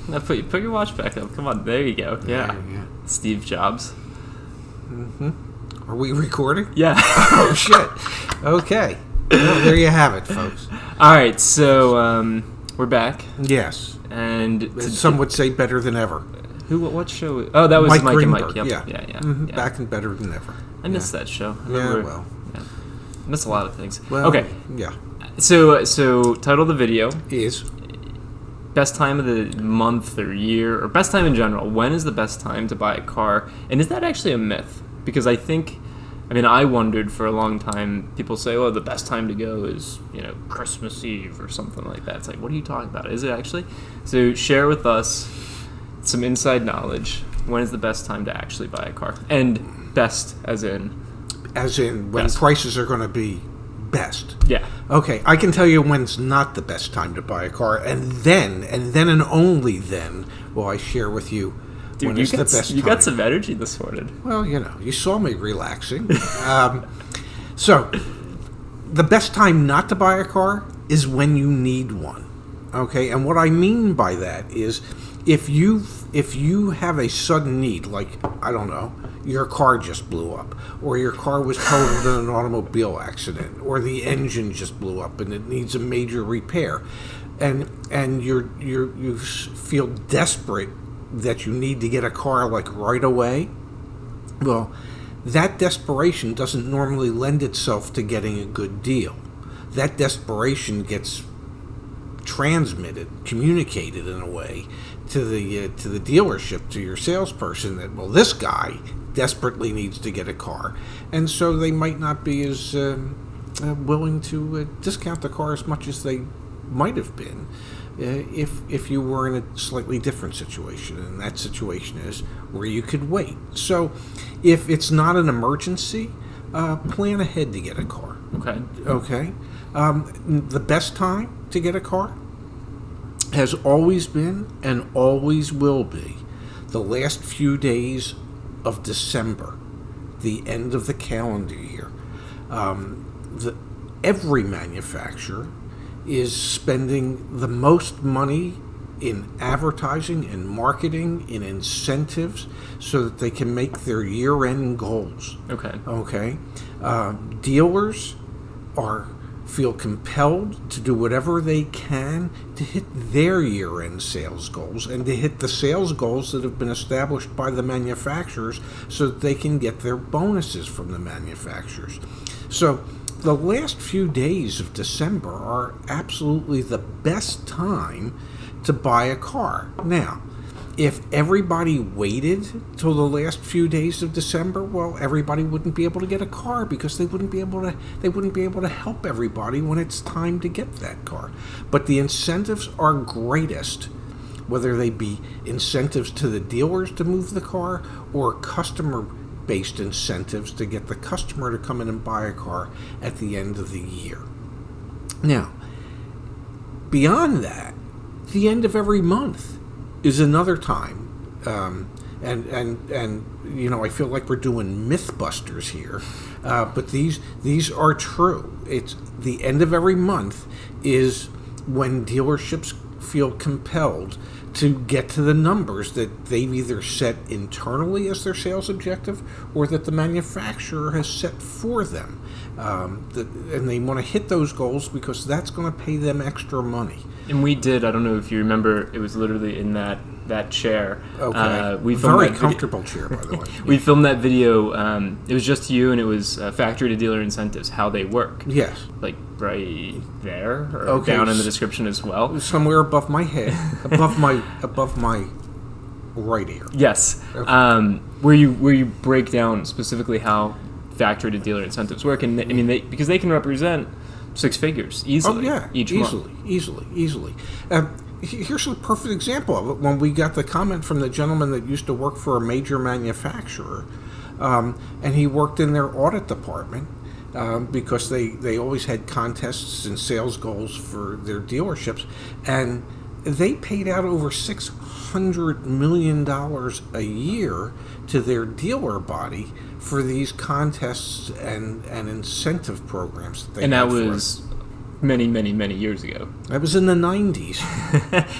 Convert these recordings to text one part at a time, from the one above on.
Now put your watch back up. Come on, there you go. Yeah. Steve Jobs. Are we recording? Yeah. Oh, shit. Okay. Well, there you have it, folks. All right, so we're back. Yes. And some would say better than ever. What show? Oh, that was Mike and Mike. Yep. Yeah. Yeah. Back and better than ever. I missed that show. I missed a lot of things. Well, okay. Yeah. So title of the video is best time of the month or year, or best time in general. When is the best time to buy a car? And is that actually a myth? Because I wondered for a long time. People say, "Oh, the best time to go is Christmas Eve or something like that." It's like, what are you talking about? Is it actually? So share with us some inside knowledge. When is the best time to actually buy a car? And best as in when best. Prices are going to be best. Yeah. Okay, I can tell you when's not the best time to buy a car, and then and only then will I share with you. Dude, when it's the best time. You got some energy this morning. Well, you saw me relaxing. So, the best time not to buy a car is when you need one. Okay, and what I mean by that is if you have a sudden need, like, I don't know, your car just blew up, or your car was totaled in an automobile accident, or the engine just blew up and it needs a major repair, and you feel desperate that you need to get a car like right away. Well, that desperation doesn't normally lend itself to getting a good deal. That desperation gets communicated in a way to the dealership, to your salesperson, that, well, this guy desperately needs to get a car, and so they might not be as willing to discount the car as much as they might have been if you were in a slightly different situation, and that situation is where you could wait. So if it's not an emergency, plan ahead to get a car. Okay. The best time to get a car has always been and always will be the last few days of December, the end of the calendar year. Every manufacturer is spending the most money in advertising, in marketing, in incentives, so that they can make their year-end goals. Okay. Dealers feel compelled to do whatever they can to hit their year-end sales goals and to hit the sales goals that have been established by the manufacturers, so that they can get their bonuses from the manufacturers. So the last few days of December are absolutely the best time to buy a car. Now, if everybody waited till the last few days of December, well, everybody wouldn't be able to get a car, because they wouldn't be able to help everybody when it's time to get that car. But the incentives are greatest, whether they be incentives to the dealers to move the car or customer-based incentives to get the customer to come in and buy a car at the end of the year. Now, beyond that, the end of every month is another time, and I feel like we're doing Mythbusters here, but these are true. It's the end of every month is when dealerships feel compelled to get to the numbers that they've either set internally as their sales objective, or that the manufacturer has set for them, and they want to hit those goals because that's going to pay them extra money. And we did, I don't know if you remember, it was literally in that chair. Okay. We filmed Very comfortable chair, by the way. We filmed that video. It was just you, and it was factory to dealer incentives, how they work. Yes. Like right there, or down in the description as well. Somewhere above my head, above my right ear. Yes. Okay. Where you break down specifically how factory to dealer incentives work, and because they can represent six figures easily. Oh yeah, easily. Here's a perfect example of it. When we got the comment from the gentleman that used to work for a major manufacturer, and he worked in their audit department, because they always had contests and sales goals for their dealerships, and they paid out over $600 million a year to their dealer body for these contests and incentive programs that they and that had was many, many, many years ago. That was in the 90s.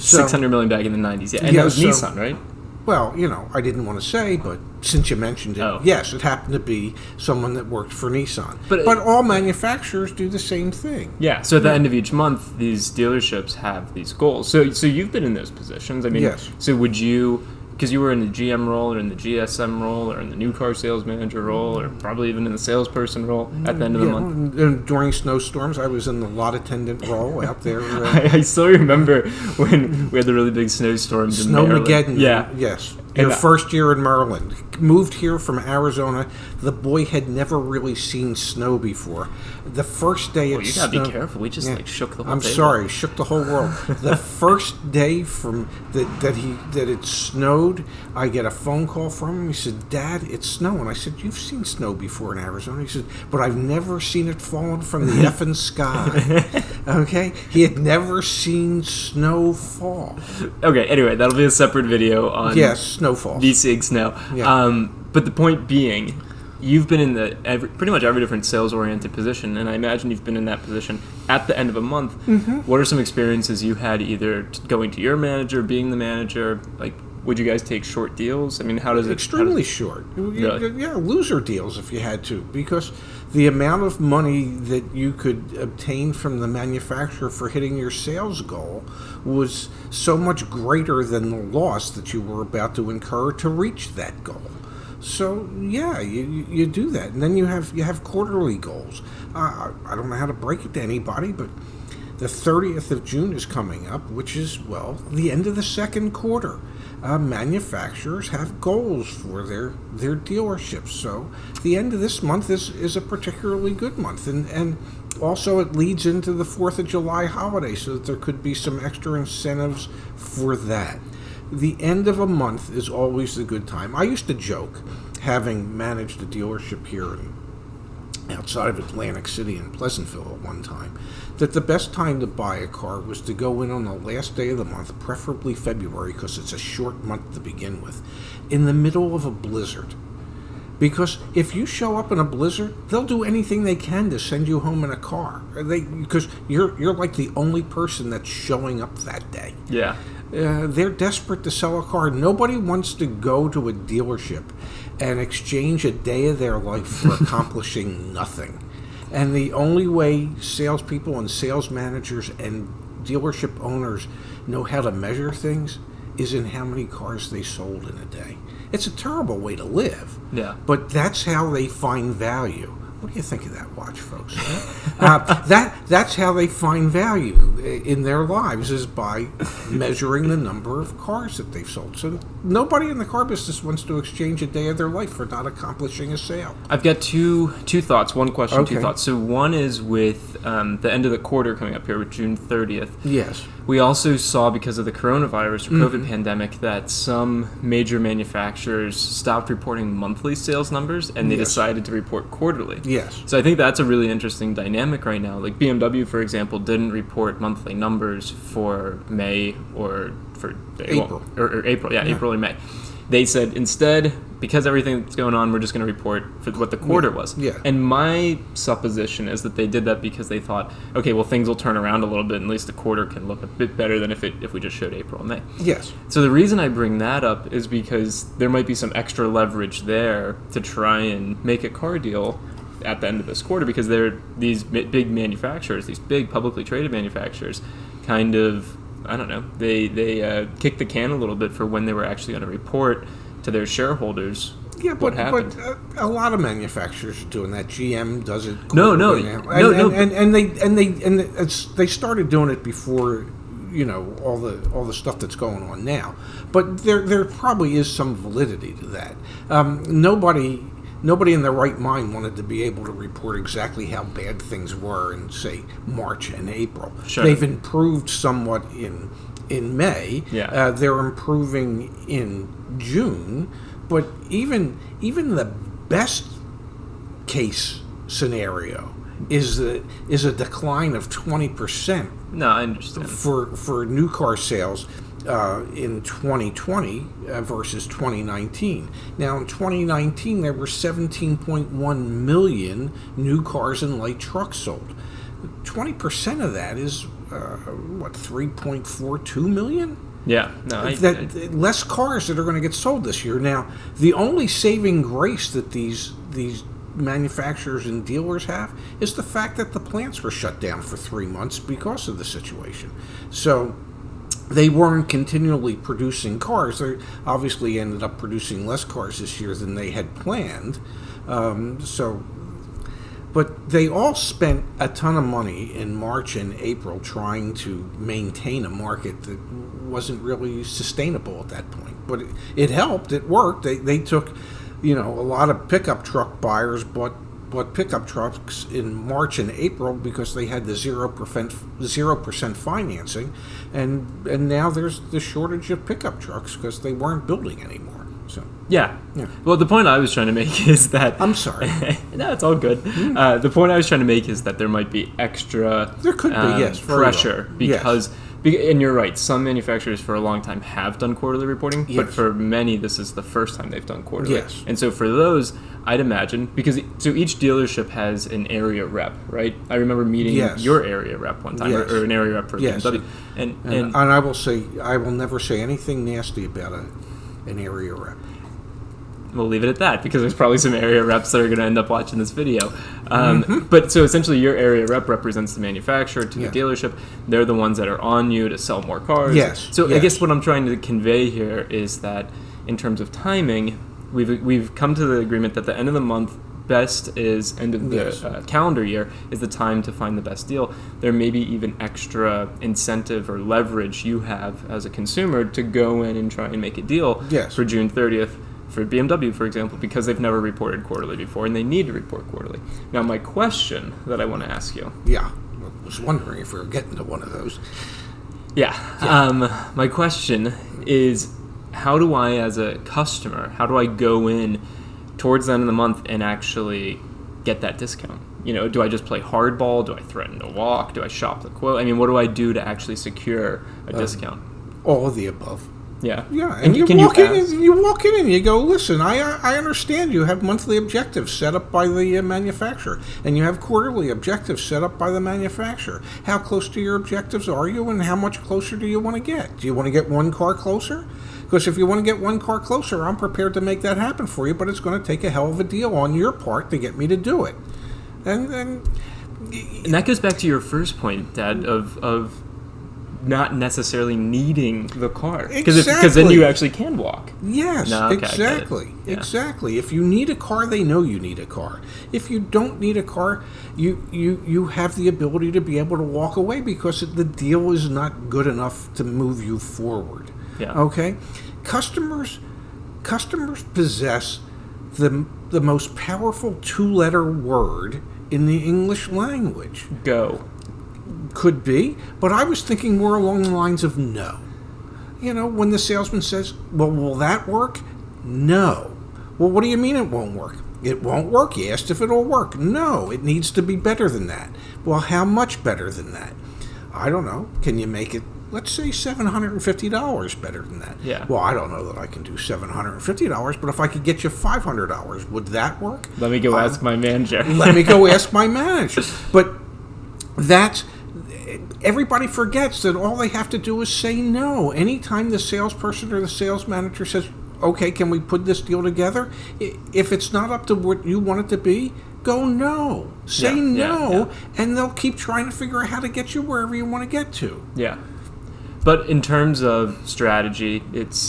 600 million back in the 90s. Yeah, and Yeah, that was so- Nissan, right? Well, I didn't want to say, but since you mentioned it, Oh. yes, it happened to be someone that worked for Nissan. But- But all manufacturers do the same thing. Yeah. So at the end of each month, these dealerships have these goals. So you've been in those positions. I mean, Yes. So would you? Because you were in the GM role, or in the GSM role, or in the new car sales manager role, or probably even in the salesperson role at the end of the month. And during snowstorms, I was in the lot attendant role out there. I still remember when we had the really big snowstorms in Maryland. Snowmageddon. Yeah. Yes. And Your first year in Maryland. Moved here from Arizona. The boy had never really seen snow before. The first day Well, it you gotta snowed. be careful. We just like shook the whole I'm table. sorry, shook the whole world. The first day from that it snowed, I get a phone call from him. He said, "Dad, it's snowing." I said, "You've seen snow before in Arizona." He said, "But I've never seen it falling from the effing sky." Okay, he had never seen snow fall. Okay. Anyway, that'll be a separate video on Yes, snowfall. DCing snow. Yeah. But the point being, you've been in pretty much every different sales-oriented position, and I imagine you've been in that position at the end of a month. Mm-hmm. What are some experiences you had either going to your manager, being the manager? Like, would you guys take short deals? I mean, how does it? Extremely short. Really? Yeah, loser deals if you had to, because the amount of money that you could obtain from the manufacturer for hitting your sales goal was so much greater than the loss that you were about to incur to reach that goal. So yeah, you do that, and then you have quarterly goals. I don't know how to break it to anybody, but the 30th of June is coming up, which is, well, the end of the second quarter. Manufacturers have goals for their dealerships. So the end of this month is a particularly good month. And also it leads into the 4th of July holiday, so that there could be some extra incentives for that. The end of a month is always a good time. I used to joke, having managed a dealership here outside of Atlantic City in Pleasantville at one time, that the best time to buy a car was to go in on the last day of the month, preferably February, because it's a short month to begin with, in the middle of a blizzard. Because if you show up in a blizzard, they'll do anything they can to send you home in a car. Because you're like the only person that's showing up that day. Yeah. They're desperate to sell a car. Nobody wants to go to a dealership and exchange a day of their life for accomplishing nothing. And the only way salespeople and sales managers and dealership owners know how to measure things is in how many cars they sold in a day. It's a terrible way to live. Yeah. But that's how they find value. What do you think of that watch, folks? That's how they find value in their lives, is by measuring the number of cars that they've sold. So nobody in the car business wants to exchange a day of their life for not accomplishing a sale. I've got two thoughts. One question, two Okay. thoughts. So one is with the end of the quarter coming up here, with June 30th. Yes. We also saw, because of the coronavirus or COVID pandemic, that some major manufacturers stopped reporting monthly sales numbers, and they Yes. decided to report quarterly. Yes. So I think that's a really interesting dynamic right now. Like BMW, for example, didn't report monthly numbers for May or for April. or April, April or May. They said instead, because everything that's going on, we're just going to report for what the quarter was. Yeah. And my supposition is that they did that because they thought, okay, well, things will turn around a little bit, and at least the quarter can look a bit better than if we just showed April and May. Yes. So the reason I bring that up is because there might be some extra leverage there to try and make a car deal at the end of this quarter, because they're these big manufacturers, these big publicly traded manufacturers, kind of, I don't know, they kicked the can a little bit for when they were actually going to report to their shareholders. Yeah, what happened. but a lot of manufacturers are doing that. GM does it. No, They started doing it before, all the stuff that's going on now. But there probably is some validity to that. Nobody in their right mind wanted to be able to report exactly how bad things were in, say, March and April. Sure. They've improved somewhat in May. Yeah. They're improving in June. But even the best case scenario is a decline of 20% No, I understand. for new car sales in 2020 versus 2019. Now, in 2019, there were 17.1 million new cars and light trucks sold. 20% of that is what, 3.42 million? Yeah, no, Less cars that are going to get sold this year. Now, the only saving grace that these manufacturers and dealers have is the fact that the plants were shut down for 3 months because of the situation. So they weren't continually producing cars. They obviously ended up producing less cars this year than they had planned. But they all spent a ton of money in March and April trying to maintain a market that wasn't really sustainable at that point. But it helped. It worked. They took, a lot of pickup truck buyers bought pickup trucks in March and April because they had the 0% financing, and now there's the shortage of pickup trucks because they weren't building anymore. So yeah. Well, the point I was trying to make is that I'm sorry. No, it's all good. The point I was trying to make is that there might be extra there could be yes pressure well. because. And you're right, some manufacturers for a long time have done quarterly reporting, yes. but for many, this is the first time they've done quarterly. Yes. And so for those, I'd imagine, so each dealership has an area rep, right? I remember meeting your area rep one time, or an area rep for BMW. And I will say, I will never say anything nasty about an area rep. We'll leave it at that because there's probably some area reps that are going to end up watching this video. But so essentially your area rep represents the manufacturer to the dealership. They're the ones that are on you to sell more cars. Yes. So I guess what I'm trying to convey here is that in terms of timing, we've come to the agreement that the end of the month best is end of the calendar year is the time to find the best deal. There may be even extra incentive or leverage you have as a consumer to go in and try and make a deal for June 30th. For BMW, for example, because they've never reported quarterly before, and they need to report quarterly. Now, my question that I want to ask you... Yeah, I was wondering if we were getting to one of those. My question is, how do I, as a customer, go in towards the end of the month and actually get that discount? Do I just play hardball? Do I threaten to walk? Do I shop the quote? I mean, what do I do to actually secure a discount? All of the above. Yeah. And you walk in and you go, listen, I understand you have monthly objectives set up by the manufacturer, and you have quarterly objectives set up by the manufacturer. How close to your objectives are you, and how much closer do you want to get? Do you want to get one car closer? Because if you want to get one car closer, I'm prepared to make that happen for you, but it's going to take a hell of a deal on your part to get me to do it. And that goes back to your first point, Dad, of not necessarily needing the car, because then you actually can walk. Yes, exactly. If you need a car, they know you need a car. If you don't need a car, you have the ability to be able to walk away because the deal is not good enough to move you forward. Yeah. Okay, customers possess the most powerful 2-letter word in the English language. Go. Could be, but I was thinking more along the lines of no. When the salesman says, well, will that work? No. Well, what do you mean it won't work? It won't work. You asked if it'll work. No, it needs to be better than that. Well, how much better than that? I don't know. Can you make it, let's say, $750 better than that? Yeah. Well, I don't know that I can do $750, but if I could get you $500, would that work? Let me go ask my manager. Let me go ask my manager. But everybody forgets that all they have to do is say no. Anytime the salesperson or the sales manager says, okay, can we put this deal together? If it's not up to what you want it to be, go no. Say no, and they'll keep trying to figure out how to get you wherever you want to get to. Yeah. But in terms of strategy,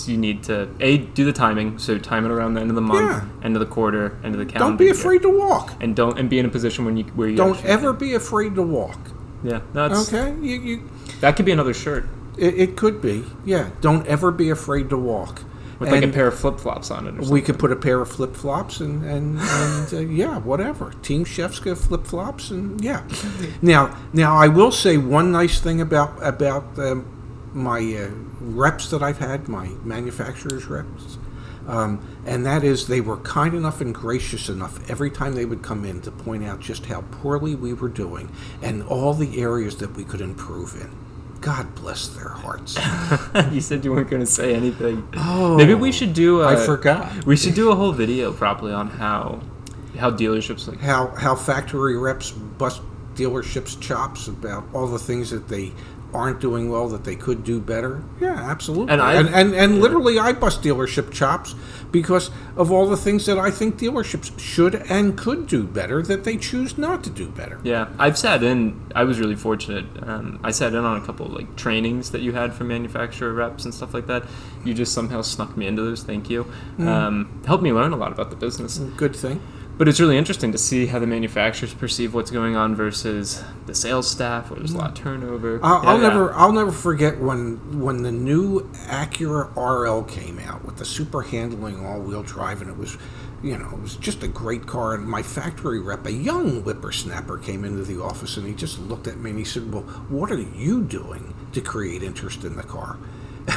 you need to, do the timing, so time it around the end of the month, end of the quarter, end of the calendar. Don't be afraid to walk. And be in a position where you don't ever be afraid to walk. Yeah, that's okay. That could be another shirt. It could be. Yeah, don't ever be afraid to walk. With like a pair of flip-flops on it or something. We could put a pair of flip-flops and whatever. Team Chef's got flip-flops and Now I will say one nice thing about my reps that I've had, my manufacturer's reps, and that is they were kind enough and gracious enough every time they would come in to point out just how poorly we were doing and all the areas that we could improve in. God bless their hearts. You said you weren't going to say anything. Oh, maybe we should do. I forgot. We should do a whole video probably on how dealerships how factory reps dealerships' chops about all the things that they aren't doing well that they could do better? Yeah, absolutely. And literally, I bust dealership chops because of all the things that I think dealerships should and could do better that they choose not to do better. Yeah, I've sat in. I was really fortunate. I sat in on a couple of like trainings that you had for manufacturer reps and stuff like that. You just somehow snuck me into those. Thank you. Helped me learn a lot about the business. Good thing. But it's really interesting to see how the manufacturers perceive what's going on versus the sales staff, where there's a lot of turnover. I'll never forget when the new Acura RL came out with the super handling all-wheel drive, and it was just a great car. And my factory rep, a young whippersnapper, came into the office, and he just looked at me and he said, "Well, what are you doing to create interest in the car?"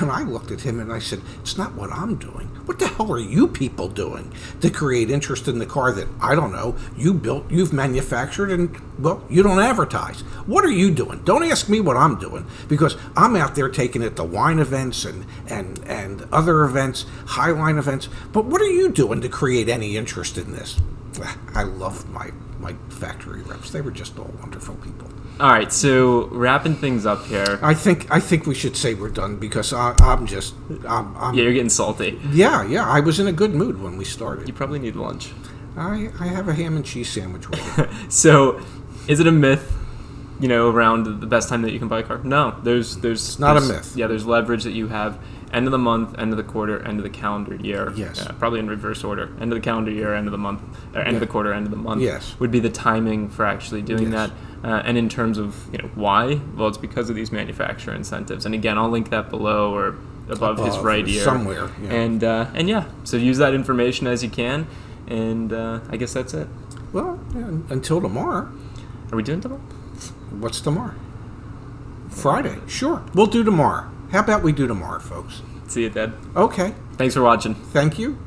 And I looked at him and I said, "It's not what I'm doing. What the hell are you people doing to create interest in the car that, I don't know, you built, you've manufactured, and, well, you don't advertise? What are you doing? Don't ask me what I'm doing, because I'm out there taking it to wine events and other events, Highline events. But what are you doing to create any interest in this?" I love my factory reps. They were just all wonderful people. All right, so wrapping things up here. I think we should say we're done, because I'm Yeah, you're getting salty. Yeah, I was in a good mood when we started. You probably need lunch. I have a ham and cheese sandwich waiting. So, is it a myth, around the best time that you can buy a car? No, It's not a myth. Yeah, there's leverage that you have. End of the month, end of the quarter, end of the calendar year. Yes. Probably in reverse order. End of the calendar year, end of the month, end of the quarter, end of the month. Yes. Would be the timing for actually doing Yes. that. And in terms of why, well, it's because of these manufacturer incentives. And again, I'll link that below or above his right ear somewhere. Yeah. And yeah, so use that information as you can. And I guess that's it. Well, until tomorrow. Are we doing tomorrow? What's tomorrow? Friday. Sure, we'll do tomorrow. How about we do tomorrow, folks? See you, Dad. Okay. Thanks for watching. Thank you.